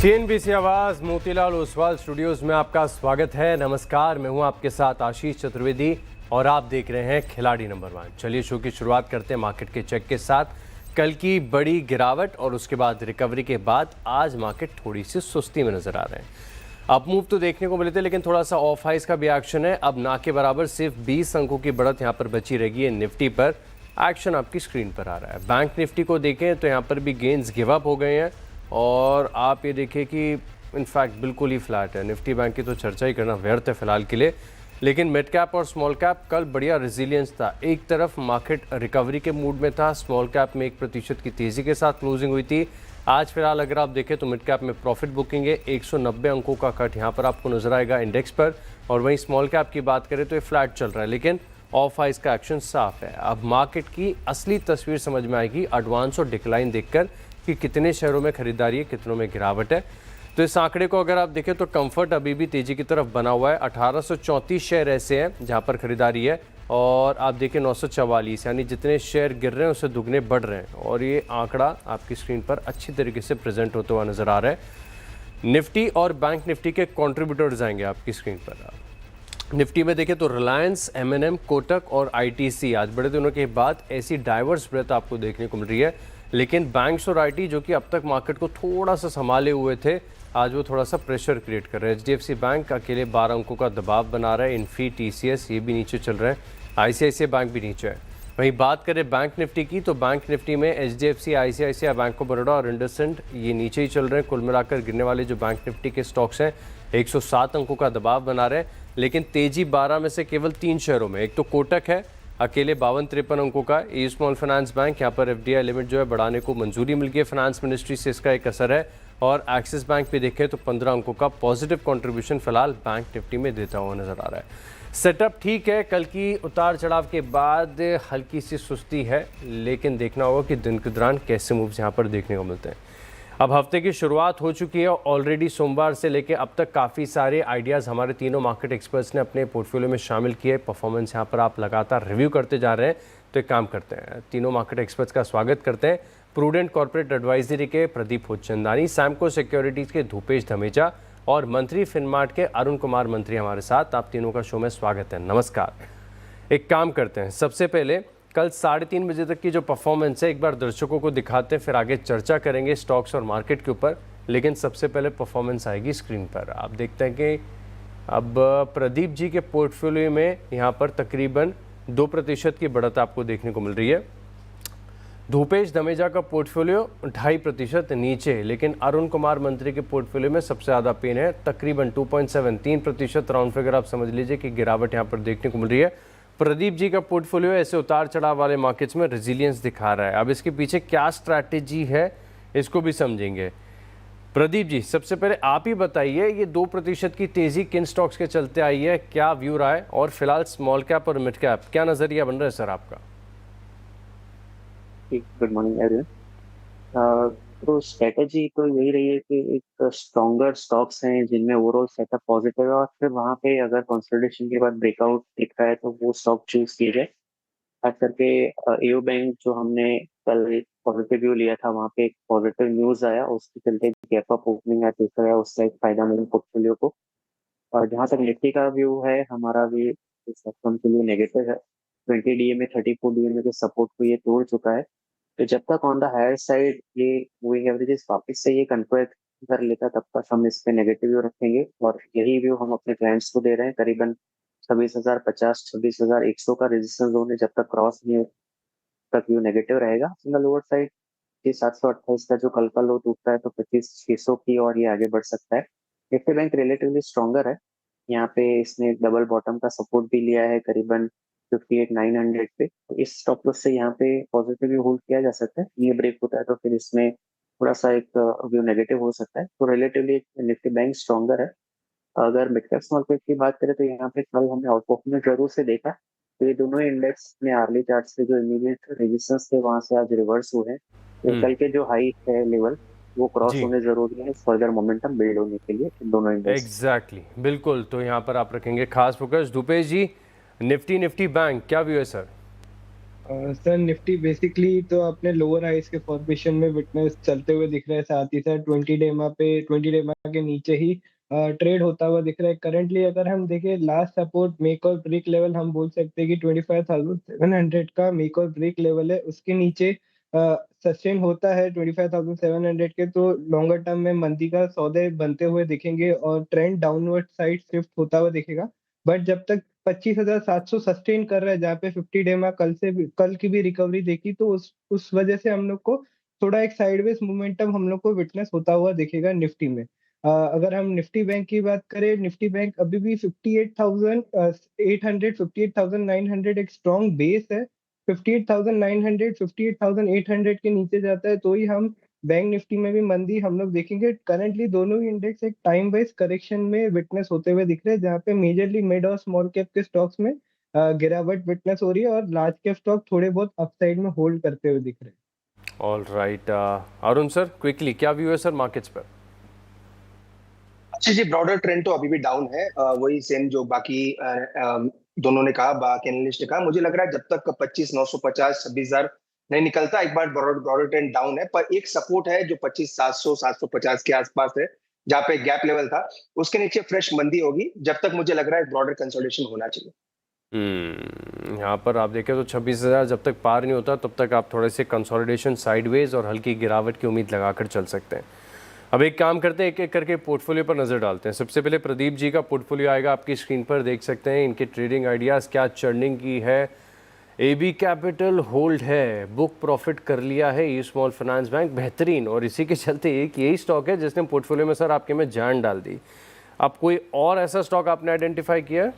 CNBC आवाज Motilal Oswal studios में आपका स्वागत है। नमस्कार, मैं हूं आपके साथ आशीष चतुर्वेदी और आप देख रहे हैं खिलाड़ी नंबर 1। चलिए शो की शुरुआत करते हैं मार्केट के चेक के साथ। कल की बड़ी गिरावट और उसके बाद रिकवरी के बाद आज मार्केट थोड़ी सी सुस्ती में नजर आ रहे हैं। अप मूव तो देखने को मिले थे, लेकिन थोड़ा सा ऑफ हाइस का भी एक्शन है। अब ना के बराबर सिर्फ 20 अंकों की बढ़त यहाँ पर बची रहेगी। निफ्टी पर एक्शन आपकी स्क्रीन पर आ रहा है। बैंक निफ्टी को देखें तो यहाँ पर भी गेंस गिव अप हो गए हैं और आप ये देखिए कि इनफैक्ट बिल्कुल ही फ्लैट है। निफ्टी बैंक की तो चर्चा ही करना व्यर्थ है फिलहाल के लिए, लेकिन मिड कैप और स्मॉल कैप कल बढ़िया रेजिलियंस था। एक तरफ मार्केट रिकवरी के मूड में था, स्मॉल कैप में 1% की तेज़ी के साथ क्लोजिंग हुई थी। आज फिलहाल अगर आप देखें तो मिड कैप में प्रॉफिट बुकिंग है, 190 अंकों का कट यहाँ पर आपको नजर आएगा इंडेक्स पर। और वहीं स्मॉल कैप की बात करें तो ये फ्लैट चल रहा है, लेकिन ऑफ हाइस का एक्शन साफ है। अब मार्केट की असली तस्वीर समझ में आएगी एडवांस और डिक्लाइन देखकर कि कितने शेयरों में खरीदारी है, कितनों में गिरावट है। तो इस आंकड़े को अगर आप देखें तो कंफर्ट अभी भी तेजी की तरफ बना हुआ है। 1834 शेयर ऐसे हैं जहां पर खरीदारी है और आप देखें 944, यानी जितने शेयर गिर रहे हैं उससे दुगने बढ़ रहे हैं। और ये आंकड़ा आपकी स्क्रीन पर अच्छी तरीके से प्रेजेंट होता हुआ नजर आ रहा है। निफ्टी और बैंक निफ्टी के कॉन्ट्रीब्यूटर्स आएंगे आपकी स्क्रीन पर। निफ्टी में देखें तो रिलायंस, एमएनएम, कोटक और आईटीसी आज बड़े दिनों के बाद ऐसी डाइवर्स ब्रेथ आपको देखने को मिल रही है। लेकिन बैंक्स और आईटी जो कि अब तक मार्केट को थोड़ा सा संभाले हुए थे, आज वो थोड़ा सा प्रेशर क्रिएट कर रहे हैं। एचडीएफसी बैंक अकेले 12 अंकों का दबाव बना रहा है। इन्फी, टीसीएस ये भी नीचे चल रहे हैं। आईसीआईसीआई बैंक भी नीचे है। वहीं बात करें बैंक निफ्टी की तो बैंक निफ्टी में HDFC, ICICI, bank of Baroda और इंडसइंड ये नीचे ही चल रहे हैं। कुल मिलाकर गिरने वाले जो बैंक निफ्टी के स्टॉक्स हैं 107 अंकों का दबाव बना रहे हैं। लेकिन तेजी 12 में से केवल 3 शेयरों में। एक तो कोटक है अकेले 52-53 अंकों का। ई स्मॉल फाइनेंस बैंक, यहाँ पर एफडीआई लिमिट जो है बढ़ाने को मंजूरी मिल गई है फाइनेंस मिनिस्ट्री से, इसका एक असर है। और एक्सिस बैंक भी देखें तो 15 अंकों का पॉजिटिव कंट्रीब्यूशन फिलहाल बैंक निफ्टी में देता हुआ नजर आ रहा है। सेटअप ठीक है, कल की उतार चढ़ाव के बाद हल्की सी सुस्ती है, लेकिन देखना होगा कि दिन के दौरान कैसे मूव्स यहाँ पर देखने को मिलते हैं। अब हफ्ते की शुरुआत हो चुकी है। ऑलरेडी सोमवार से लेकर अब तक काफ़ी सारे आइडियाज़ हमारे तीनों मार्केट एक्सपर्ट्स ने अपने पोर्टफोलियो में शामिल किए। परफॉर्मेंस यहाँ पर आप लगातार रिव्यू करते जा रहे हैं। तो एक काम करते हैं, तीनों मार्केट एक्सपर्ट्स का स्वागत करते हैं। प्रूडेंट कॉर्पोरेट एडवाइजरी के प्रदीप होचंदानी, सैमको सिक्योरिटीज़ के धूपेश धमेजा और मंत्री फिनमार्ट के अरुण कुमार मंत्री हमारे साथ। आप तीनों का शो में स्वागत है। नमस्कार। एक काम करते हैं, सबसे पहले कल 3:30 बजे तक की जो परफॉर्मेंस है एक बार दर्शकों को दिखाते हैं, फिर आगे चर्चा करेंगे स्टॉक्स और मार्केट के ऊपर। लेकिन सबसे पहले परफॉर्मेंस आएगी स्क्रीन पर। आप देखते हैं कि अब प्रदीप जी के पोर्टफोलियो में यहाँ पर तकरीबन 2% की बढ़त आपको देखने को मिल रही है। धूपेश धमेजा का पोर्टफोलियो 2.5% नीचे, लेकिन अरुण कुमार मंत्री के पोर्टफोलियो में सबसे ज़्यादा पेन है, तकरीबन 2.73% राउंड फिगर आप समझ लीजिए कि गिरावट यहाँ पर देखने को मिल रही है। प्रदीप जी का पोर्टफोलियो ऐसे उतार चढ़ाव वाले मार्केट्स में रेजिलियंस दिखा रहा है। अब इसके पीछे क्या स्ट्रैटेजी है इसको भी समझेंगे। प्रदीप जी, सबसे पहले आप ही बताइए, ये 2% की तेजी किन स्टॉक्स के चलते आई है, क्या व्यू रहा है, और फिलहाल स्मॉल कैप और मिड कैप क्या नजरिया बन रहा है सर आपका? Good morning everyone. तो स्ट्रेटेजी तो यही रही है कि एक स्ट्रॉन्गर स्टॉक्स हैं जिनमें ओवरऑल सेटअप पॉजिटिव है, और फिर वहां पे अगर कंसोलिडेशन के बाद ब्रेकआउट दिख रहा है तो वो स्टॉक चूज किए जाए। खास करके एओ बैंक जो हमने कल पॉजिटिव व्यू लिया था, वहां पे एक पॉजिटिव न्यूज आया, उसके चलते गैप अप ओपनिंग देख रहा है, उसका एक फायदा मिला पोर्टफोलियो को। और जहां तक निफ्टी का व्यू है, हमारा भी इस सेक्शन के लिए नेगेटिव है। 20 डीए में 34 डीए में जो सपोर्ट को ये तोड़ चुका है, तो जब तक ऑन द हायर साइड ये मूविंग एवरेजेस वापस से ये कन्वर्ट कर लेता, तब तक हम इस पे नेगेटिव व्यू रखेंगे। और यही व्यू हम अपने क्लाइंट्स को दे रहे हैं। करीबन 26,050, 26,100 का रेजिस्टेंस जोन है, जब तक क्रॉस नहीं हो तक व्यू नेगेटिव रहेगा। सिंगल लोअर साइड ये 728 का जो कल का लो टूटता है तो 25,600 की और ये आगे बढ़ सकता है। निफ्टी बैंक रिलेटिवली स्ट्रॉन्गर है। यहाँ पे इसने डबल बॉटम का सपोर्ट भी लिया है करीबन 58,900 पे। तो इस स्टॉप लॉस से यहाँ पे पॉजिटिव होल्ड किया जा सकता है। ये ब्रेक होता है तो फिर इसमें थोड़ा सा एक व्यू नेगेटिव हो सकता है। तो रिलेटिवली निफ्टी बैंक स्ट्रॉन्गर है। अगर मिड कैप स्मॉल कैप की बात करें तो यहाँ पे कल हमने आउट परफॉर्मेंस जरूर से देखा। तो ये दोनों इंडेक्स में आर्ली चार्ट से जो इमीडिएट रेजिस्टेंस थे वहां से आज रिवर्स हुए हैं। तो कल के जो हाई है लेवल वो क्रॉस जी होने जरूरी है फर्दर मोमेंटम बिल्ड होने के लिए इन दोनों इंडेक्स। एग्जैक्टली बिल्कुल, तो यहाँ पर आप रखेंगे खास फोकस। धूपेश जी, निफ्टी बैंक क्या व्यू है सर? सर निफ्टी बेसिकली तो अपने लोअर हाइस के फॉर्मेशन में विटनेस चलते हुए दिख रहा है, साथ ही साथ 20 डे के नीचे ही ट्रेड होता हुआ दिख रहा है करंटली। अगर हम देखें लास्ट सपोर्ट मेक और ब्रेक लेवल हम बोल सकते हैं कि 25,700 का मेक और ब्रेक लेवल है, उसके नीचे सस्टेन होता है 25,700 के, तो लॉन्गर टर्म में मंदी का सौदे बनते हुए दिखेंगे और ट्रेंड डाउनवर्ड साइड शिफ्ट होता हुआ दिखेगा। बट जब तक 25,700 सस्टेन कर रहा है, जहाँ पे 50 डे में कल की भी रिकवरी देखी, तो उस वजह से हम लोग को थोड़ा एक साइडवेज मोमेंटम हम लोग को विटनेस होता हुआ दिखेगा निफ्टी में। अगर हम निफ्टी बैंक की बात करें, निफ्टी बैंक अभी भी 58,800 58,900 एक स्ट्रॉन्ग बेस है। 58,900 58,800 के नीचे जाता है तो ही हम बैंक निफ्टी में भी मंदी हम लोग देखेंगे। करंटली दोनों ही इंडेक्स एक टाइम वाइज करेक्शन में विटनेस होते हुए दिख रहे हैं, जहाँ पे मेजरली मिड और स्मॉल कैप के स्टॉक्स में गिरावट विटनेस हो रही है और लार्ज कैप स्टॉक थोड़े बहुत अपसाइड में होल्ड करते हुए दिख रहे हैं। All right, Arun sir quickly क्या व्यू है सर मार्केट्स पर? अच्छा जी, ब्रॉडर ट्रेंड तो अभी भी डाउन है। वही सेम जो बाकी दोनों ने कहा, बाकी एनालिस्ट ने कहा। मुझे लग रहा है जब तक 25,950 26,000 नहीं निकलता, एक बार ब्रॉडर ट्रेंड डाउन है। पर एक सपोर्ट है जो 25,700 750 के आसपास है, जहाँ पे गैप लेवल था, उसके नीचे फ्रेश मंदी होगी। जब तक मुझे लग रहा है ब्रॉडर कंसोलिडेशन होना चाहिए। यहाँ पर आप देखें तो 26,000 जब तक पार नहीं होता तब तक आप थोड़े से कंसोलिडेशन साइडवेज और हल्की गिरावट की उम्मीद लगाकर चल सकते हैं। अब एक काम करते हैं, एक एक करके पोर्टफोलियो पर नज़र डालते हैं। सबसे पहले प्रदीप जी का पोर्टफोलियो आएगा आपकी स्क्रीन पर, देख सकते हैं इनके ट्रेडिंग आइडियाज़ क्या चर्निंग की है। AB कैपिटल होल्ड है, बुक प्रॉफिट कर लिया है ई स्मॉल फाइनेंस बैंक, बेहतरीन। और इसी के चलते एक यही स्टॉक है जिसने पोर्टफोलियो में सर आपके में जान डाल दी। अब कोई और ऐसा स्टॉक आपने आइडेंटिफाई किया है?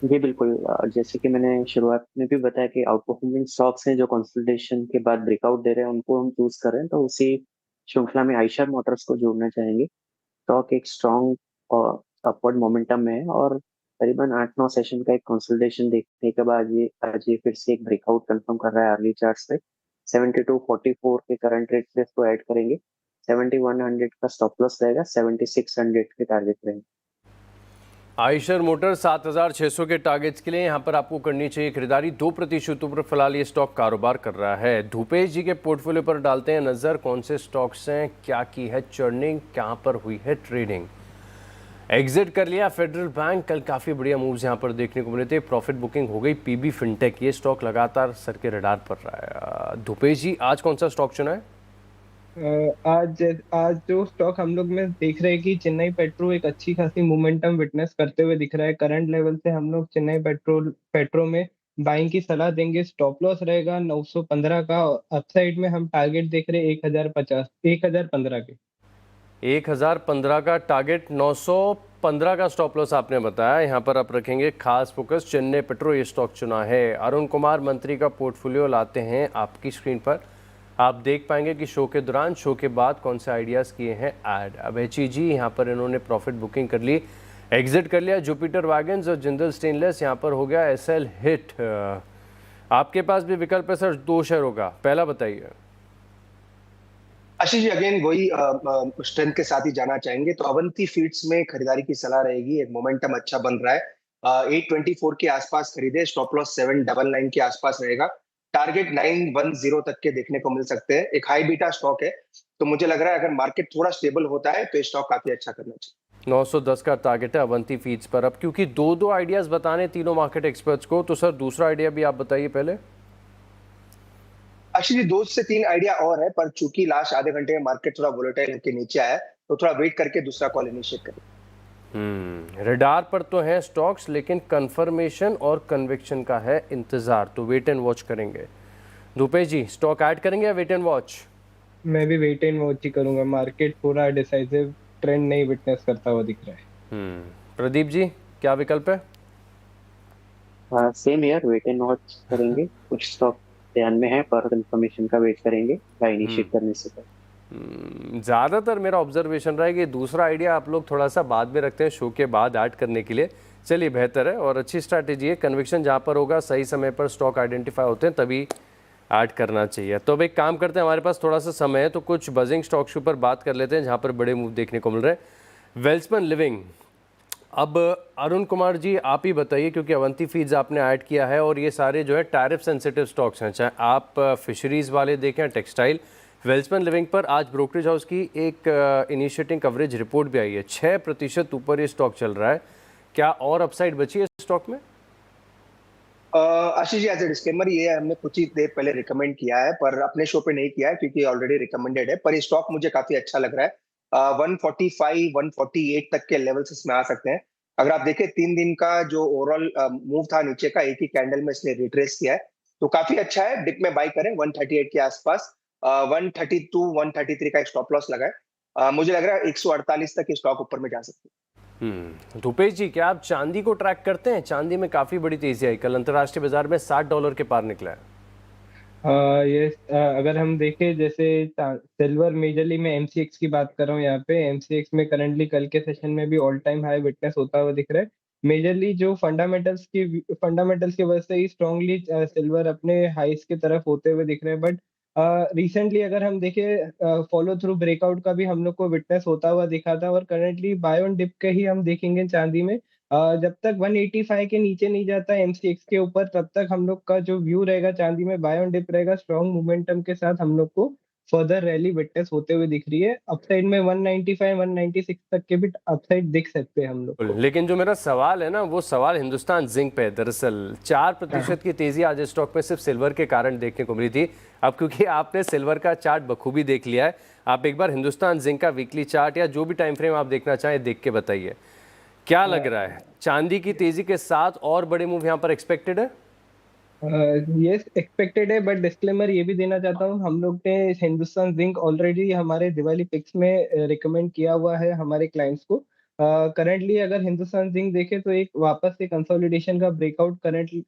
जी बिल्कुल, जैसे कि मैंने शुरुआत में भी बताया कि आउट परफॉर्मिंग स्टॉक्स हैं जो कंसोलिडेशन के बाद ब्रेकआउट दे रहे हैं, उनको हम चूज कर रहे हैं। तो उसी श्रृंखला में आयशर मोटर्स को जोड़ना चाहेंगे। स्टॉक एक स्ट्रॉन्ग और अपवर्ड मोमेंटम में है और करीबन 8-9 सेशन का एक कंसोलिडेशन देखने के बाद आज ये फिर से एक ब्रेकआउट कंफर्म कर रहा है अर्ली चार्ट्स पे। 72.44 के करंट रेट से इसको ऐड करेंगे। 7100 का स्टॉप लॉस रहेगा, 7600 के टारगेट रहेंगे। आयशर मोटर 7,600 के टारगेट्स के लिए यहाँ पर आपको करनी चाहिए खरीदारी। 2% ऊपर फिलहाल ये स्टॉक कारोबार कर रहा है। धूपेश जी के पोर्टफोलियो पर डालते हैं नज़र, कौन से स्टॉक्स हैं, क्या की है चर्निंग, कहाँ पर हुई है ट्रेडिंग। एग्जिट कर लिया फेडरल बैंक, कल काफ़ी बढ़िया मूव्स यहाँ पर देखने को मिले थे, प्रॉफिट बुकिंग हो गई। PB फिनटेक, ये स्टॉक लगातार सर के रडार पर रहा है। धूपेश जी आज कौन सा स्टॉक चुना है? आज जो स्टॉक हम लोग में देख रहे हैं कि चेन्नई पेट्रो एक अच्छी खासी मोमेंटम विटनेस करते हुए दिख रहा है। करंट लेवल से हम लोग चेन्नई पेट्रो में बाइंग की सलाह देंगे। स्टॉप लॉस रहेगा 915 का। अपसाइड में हम टारगेट देख रहे हैं 1015 के। 1015 का टारगेट, 915 का स्टॉप लॉस आपने बताया। यहाँ पर आप रखेंगे खास फोकस, चेन्नई पेट्रो ये स्टॉक चुना है। अरुण कुमार मंत्री का पोर्टफोलियो लाते हैं आपकी स्क्रीन पर। आप देख पाएंगे कि शो के दौरान, शो के बाद कौन से आइडियाज़ किए हैं ऐड। अब HE जी यहाँ पर इन्होंने प्रॉफिट बुकिंग कर ली, एग्जिट कर लिया जुपिटर वैगन्स और जिंदल स्टेनलेस। यहाँ पर हो गया SL हिट। आपके पास भी विकल्प है सर 2 शेयरों का, पहला बताइए। आशीष जी, अगेन वही स्ट्रेंथ के साथ ही जाना चाहेंगे, तो अवंती फीड्स में खरीदारी की सलाह रहेगी। एक मोमेंटम अच्छा बन रहा है। 824 के आसपास खरीदे, स्टॉप लॉस 799 के आसपास रहेगा। टारगेट 910 तक के देखने को मिल सकते हैं। एक हाई बीटा स्टॉक है, तो मुझे लग रहा है अगर मार्केट थोड़ा स्टेबल होता है तो स्टॉक काफी अच्छा करना चाहिए। 910 का टारगेट है अवंती फीड्स पर। अब क्योंकि दो आइडियाज़ बताने तीनों मार्केट एक्सपर्ट्स को, तो सर दूसरा आइडिया भी आप बताइए पहले। एक्चुअली 2 से 3 आइडिया और है, पर चूंकि लास्ट आधे घंटे में मार्केट थोड़ा वोलेटाइल होकर नीचे आया, तो थोड़ा वेट करके दूसरा कॉल इनिशिएट करें। रडार पर तो है स्टॉक्स, लेकिन कंफर्मेशन और कन्विक्शन का है इंतजार, तो वेट एंड वॉच करेंगे। धूपेश जी स्टॉक ऐड करेंगे या वेट एंड वॉच? मैं भी वेट एंड वॉच ही करूंगा। मार्केट पूरा डिसाइसिव ट्रेंड नहीं विटनेस करता हुआ दिख रहा है। प्रदीप जी क्या विकल्प है? Same year wait and watch करेंगे। कुछ स्टॉक ध्यान में है पर कंफर्मेशन का वेट करेंगे बाय इनिशिएट करने से पहले। ज़्यादातर मेरा ऑब्जर्वेशन रहा है कि दूसरा आइडिया आप लोग थोड़ा सा बाद में रखते हैं, शो के बाद ऐड करने के लिए। चलिए बेहतर है और अच्छी स्ट्रैटेजी है। कन्विक्शन जहाँ पर होगा, सही समय पर स्टॉक आइडेंटिफाई होते हैं, तभी ऐड करना चाहिए। तो अब एक काम करते हैं, हमारे पास थोड़ा सा समय है, तो कुछ बजिंग स्टॉक्स के ऊपर बात कर लेते हैं जहाँ पर बड़े मूव देखने को मिल रहे हैं। वेल्सपन लिविंग अब अरुण कुमार जी आप ही बताइए, क्योंकि अवंती फीड्स आपने ऐड किया है और ये सारे जो है टैरिफ सेंसिटिव स्टॉक्स हैं, चाहे आप फिशरीज़ वाले देखें, टेक्सटाइल, वेल्सपन लिविंग पर आज ब्रोकरेज हाउस की एक इनिशिएटिंग कवरेज रिपोर्ट भी आई है, 6% ऊपर ये स्टॉक चल रहा है। क्या और अपसाइड बची है स्टॉक में? Ashish ji, as a disclaimer, ये हमने कुछ ही देर पहले रिकमेंड किया है, पर अपने शो पे नहीं किया है क्योंकि ऑलरेडी रिकमेंडेड है। पर ये स्टॉक मुझे काफी अच्छा लग रहा है। 145 148 तक के लेवल्स इसमें आ सकते हैं। अगर आप देखें 3 दिन का जो ओवरऑल मूव था नीचे का, एक ही कैंडल में इसने रिट्रेस किया है, तो काफी अच्छा है। डिप में बाई करें 138 के आसपास। 132 133 का एक स्टॉप लॉस लगा है। मुझे लग रहा है 148 तक ये स्टॉक ऊपर में जा सकती है। धूपेश जी, क्या आप चांदी को ट्रैक करते हैं? चांदी में काफी बड़ी तेजी आई, कल अंतर्राष्ट्रीय बाजार में $60 के पार निकला है। ये अगर हम देखें, जैसे सिल्वर मेजरली मैं एमसीएक्स की बात कर रहा हूँ यहाँ पे, एमसीएक्स में करंटली कल के सेशन में भी ऑल टाइम हाई विटनेस होता हुआ दिख रहा है। मेजरली जो फंडामेंटल्स की वजह से ही स्ट्रांगली सिल्वर अपने हाइस की तरफ होते हुए दिख रहे हैं। बट रिसेंटली अगर हम देखें, फॉलो थ्रू ब्रेकआउट का भी हम लोग को विटनेस होता हुआ दिखा था, और करंटली बाय ऑन डिप के ही हम देखेंगे चांदी में। जब तक 185 के नीचे नहीं जाता एमसीएक्स के ऊपर, तब तक हम लोग का जो व्यू रहेगा चांदी में बाय ऑन डिप रहेगा। स्ट्रॉन्ग मोमेंटम के साथ हम लोग को फर्दर रैली विटनेस होते हुए दिख रही है। अपसाइड में 195 196 तक के भी अपसाइड दिख सकते हैं हम लोग को। लेकिन जो मेरा सवाल है ना, वो सवाल हिंदुस्तान जिंक पे है। दरअसल 4% की तेजी आज स्टॉक में सिर्फ सिल्वर के कारण देखने को मिली थी। अब क्योंकि आपने सिल्वर का चार्ट बखूबी देख लिया है, आप एक बार हिंदुस्तान जिंक का वीकली चार्ट या जो भी टाइम फ्रेम आप देखना चाहें देख के बताइए, क्या लग रहा है? चांदी की तेजी के साथ और बड़े मूव यहाँ पर एक्सपेक्टेड है? यस, एक्सपेक्टेड है, बट डिस्क्लेमर ये भी देना चाहता हूँ, हम लोग ने हिंदुस्तान जिंक ऑलरेडी हमारे दिवाली पिक्स में रिकमेंड किया हुआ है हमारे क्लाइंट्स को। करंटली अगर हिंदुस्तान जिंक देखें तो एक वापस से कंसोलिडेशन का ब्रेकआउट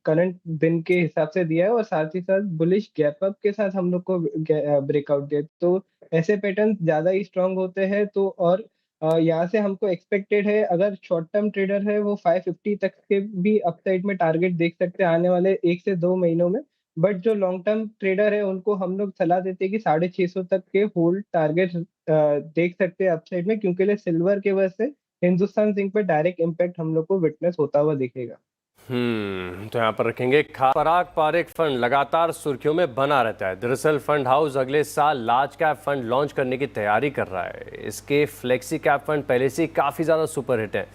करंट दिन के हिसाब से दिया है, और साथ ही साथ बुलिश गैप अप के साथ हम लोग को ब्रेकआउट दिया। तो ऐसे पैटर्न ज्यादा ही स्ट्रांग होते हैं। तो और यहाँ से हमको एक्सपेक्टेड है, अगर शॉर्ट टर्म ट्रेडर है वो 550 तक के भी अपसाइड में टारगेट देख सकते हैं आने वाले 1 से 2 महीनों में। बट जो लॉन्ग टर्म ट्रेडर है उनको हम लोग सलाह देते हैं कि 650 तक के होल्ड टारगेट देख सकते हैं अपसाइड में, क्योंकि सिल्वर के वजह से हिंदुस्तान जिंक पे डायरेक्ट इम्पैक्ट हम लोग को विटनेस होता हुआ दिखेगा। तो यहाँ पर रखेंगे पराग पारेख फंड लगातार सुर्खियों में बना रहता है। दरअसल फंड हाउस अगले साल लार्ज कैप फंड लॉन्च करने की तैयारी कर रहा है। इसके फ्लेक्सी कैप फंड पहले से ही काफ़ी ज़्यादा सुपर हिट है।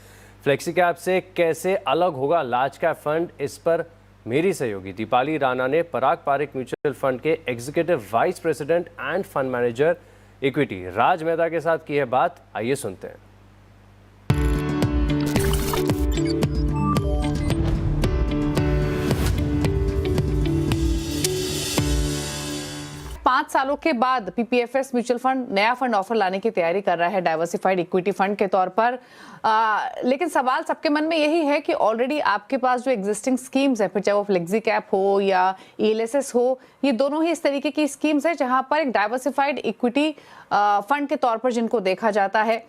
फ्लेक्सी कैप से कैसे अलग होगा लार्ज कैप फंड, इस पर मेरी सहयोगी दीपाली राणा ने पराग पारेख म्यूचुअल फंड के executive vice president and fund manager equity Raj Mehta के साथ की है बात। आइए सुनते हैं। 5 सालों के बाद पीपीएफएस म्यूचुअल फंड नया फंड ऑफर लाने की तैयारी कर रहा है डाइवर्सिफाइड इक्विटी फंड के तौर पर। लेकिन सवाल सबके मन में यही है कि ऑलरेडी आपके पास जो एग्जिस्टिंग स्कीम्स है, फिर चाहे वो फ्लेक्सी कैप हो या ईएलएसएस हो, ये दोनों ही इस तरीके की स्कीम्स है जहां पर एक डाइवर्सिफाइड इक्विटी फंड के तौर पर जिनको देखा जाता है।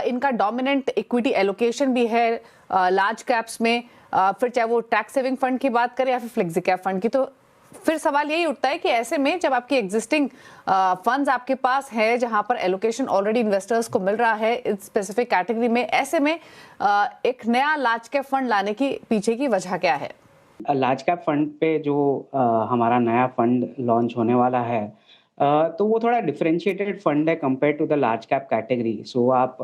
इनका डोमिनेंट इक्विटी एलोकेशन भी है लार्ज कैप्स में, फिर चाहे वो टैक्स सेविंग फंड की बात करें या फिर फ्लेक्सी कैप फंड की। तो फिर सवाल यही उठता है कि ऐसे में जब आपकी एग्जिस्टिंग फंड्स आपके पास है जहां पर एलोकेशन ऑलरेडी इन्वेस्टर्स को मिल रहा है इस स्पेसिफिक कैटेगरी में, ऐसे में एक नया लार्ज कैप फंड लाने की पीछे की वजह क्या है? लार्ज कैप फंड पे जो हमारा नया फंड लॉन्च होने वाला है, तो वो थोड़ा डिफरेंशिएटेड फंड है compare to the large cap category. So आप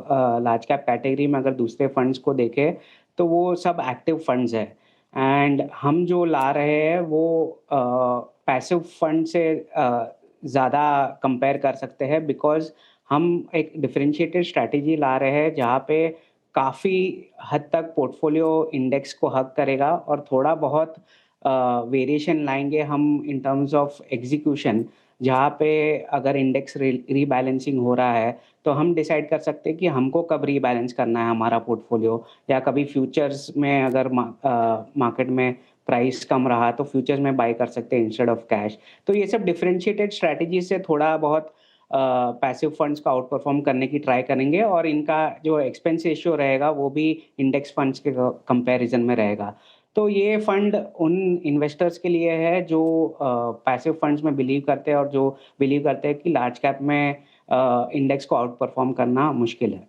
लार्ज कैप कैटेगरी में अगर दूसरे फंड्स को देखें तो वो सब एक्टिव फंड्स है, एंड हम जो ला रहे हैं वो पैसिव फंड से ज़्यादा कंपेयर कर सकते हैं, बिकॉज हम एक डिफरेंशिएटेड स्ट्रैटेजी ला रहे हैं जहाँ पे काफ़ी हद तक पोर्टफोलियो इंडेक्स को हक करेगा और थोड़ा बहुत वेरिएशन लाएंगे हम इन टर्म्स ऑफ एग्जीक्यूशन, जहाँ पे अगर इंडेक्स रीबैलेंसिंग हो रहा है तो हम डिसाइड कर सकते हैं कि हमको कब रीबैलेंस करना है हमारा पोर्टफोलियो, या कभी फ्यूचर्स में अगर मार्केट में प्राइस कम रहा तो फ्यूचर्स में बाय कर सकते हैं इंस्टेड ऑफ कैश। तो ये सब डिफरेंशिएटेड स्ट्रैटेजी से थोड़ा बहुत पैसिव फंड्स का आउट परफॉर्म करने की ट्राई करेंगे, और इनका जो एक्सपेंस रेशियो रहेगा वो भी इंडेक्स फंड्स के कंपैरिजन में रहेगा। तो ये फंड उन इन्वेस्टर्स के लिए है जो पैसिव फंड्स में बिलीव करते हैं और जो बिलीव करते हैं कि लार्ज कैप में इंडेक्स को आउट परफॉर्म करना मुश्किल है।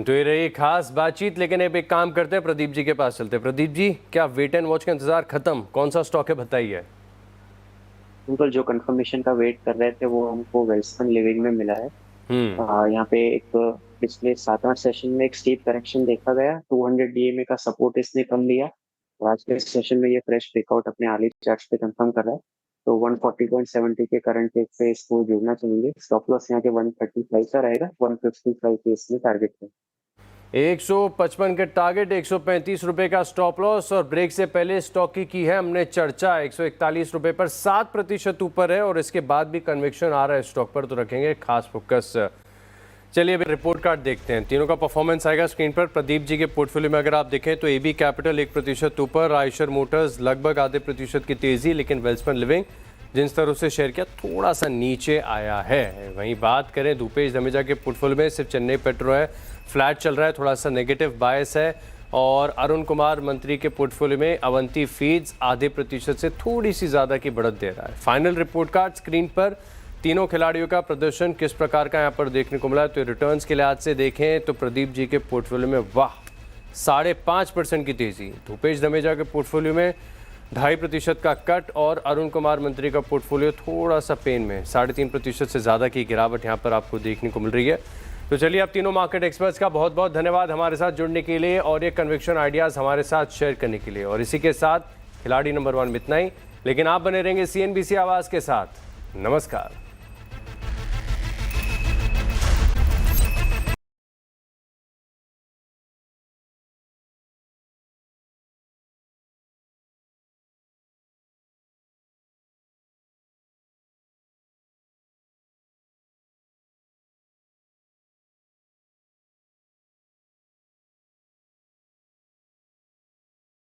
तो ये रही खास बातचीत, लेकिन अब एक काम करते हैं, प्रदीप जी के पास चलते हैं। प्रदीप जी, क्या वेट एंड वॉच का इंतजार खत्म? कौन सा स्टॉक है बताइए। बिल्कुल, जो कंफर्मेशन का वेट कर रहे थे वो हमको वेल्सपन लिविंग में मिला है। यहाँ पे एक पिछले 7-8 सेशन में एक स्टीप करेक्शन देखा गया, 200 डीएमए का सपोर्ट इसने कम लिया। तो आज के सेशन में ये फ्रेश ब्रेकआउट अपने आर्ली चार्ट्स पे कंफर्म कर रहा है। तो 140.70 के करंट रेट पे इसको जुड़ना चाहिए। स्टॉप लॉस यहाँ के 135 का रहेगा, 155 के इसमें टारगेट है। 155 के टारगेट, 135 रुपए का स्टॉप लॉस। और ब्रेक से पहले स्टॉक की है हमने चर्चा, 141 रुपए पर 7% ऊपर है और इसके बाद भी कन्विक्शन आ रहा है स्टॉक पर, तो रखेंगे खास फोकस। चलिए अभी रिपोर्ट कार्ड देखते हैं, तीनों का परफॉर्मेंस आएगा स्क्रीन पर। प्रदीप जी के पोर्टफोलियो में अगर आप देखें तो एबी कैपिटल 1% ऊपर, आयशर मोटर्स लगभग आधे प्रतिशत की तेजी, लेकिन वेल्सपन लिविंग जिन स्तरों से शेयर किया थोड़ा सा नीचे आया है। वहीं बात करें धूपेश धमीजा के पोर्टफोलियो में, सिर्फ चेन्नई पेट्रो है फ्लैट चल रहा है, थोड़ा सा नेगेटिव बायस है। और अरुण कुमार मंत्री के पोर्टफोलियो में अवंती फीड्स आधे प्रतिशत से थोड़ी सी ज़्यादा की बढ़त दे रहा है। फाइनल रिपोर्ट कार्ड स्क्रीन पर, तीनों खिलाड़ियों का प्रदर्शन किस प्रकार का यहाँ पर देखने को मिला है। तो रिटर्न्स के लिहाज से देखें तो प्रदीप जी के पोर्टफोलियो में वाह 5.5% की तेज़ी, धूपेश धमीजा के पोर्टफोलियो में 2.5% का कट, और अरुण कुमार मंत्री का पोर्टफोलियो थोड़ा सा पेन में 3.5% से ज़्यादा की गिरावट यहाँ पर आपको देखने को मिल रही है। तो चलिए, आप तीनों मार्केट एक्सपर्ट्स का बहुत बहुत धन्यवाद हमारे साथ जुड़ने के लिए और ये कन्विक्शन आइडियाज़ हमारे साथ शेयर करने के लिए। और इसी के साथ खिलाड़ी नंबर 1 में इतना ही, लेकिन आप बने रहेंगे CNBC आवाज़ के साथ। नमस्कार।